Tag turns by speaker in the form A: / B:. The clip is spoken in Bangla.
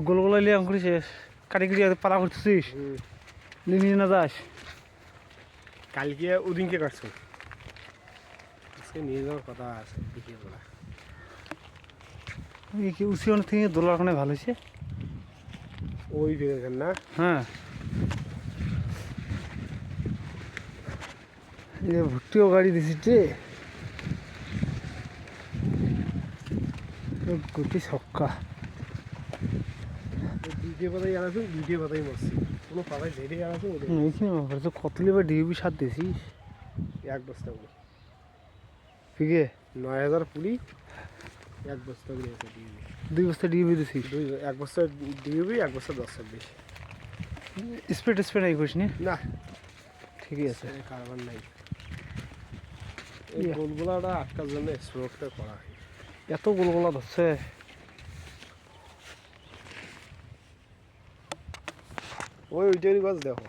A: গোলগোলা লিয়ে অঙ্কুরি শেষ কাটি কাটি পালা করতেছিস নিয়ে না যাস
B: কালকে ওদিনকে কাটছো আজকে নিয়ে যাওয়ার কথা আছে বিকেলবেলা
A: কি উচি অনেক থেকে দোলার ওখানে ভালো হয়েছে
B: ওই ভেবেছেন না
A: হ্যাঁ ভর্তিও গাড়ি দিছিস রে গুটি ছক্কা
B: দুইটে পাতাই আনাছো দুইটে পাতাই মরছি কোনো পাতায় যেটাই আনাছো
A: এইখানে কতলি বা ডিউবি সার দিছিস
B: এক বস্তা করে
A: ঠিকে
B: 9000 পুলি এক বস্তা করে আছে ডিউবি
A: 2 বস্তা ডিউবি দিছিস
B: এক বস্তা ডিউবি এক বস্তা 10-26
A: স্প্রে নাই করিস নি
B: না
A: ঠিকই আছে
B: কারবার নাই এই গোলগোলাটা আটকার জন্য স্মোকটা করা হয়
A: এত গোলগোলা ধরছে
B: ওইটারই গাছ দেখো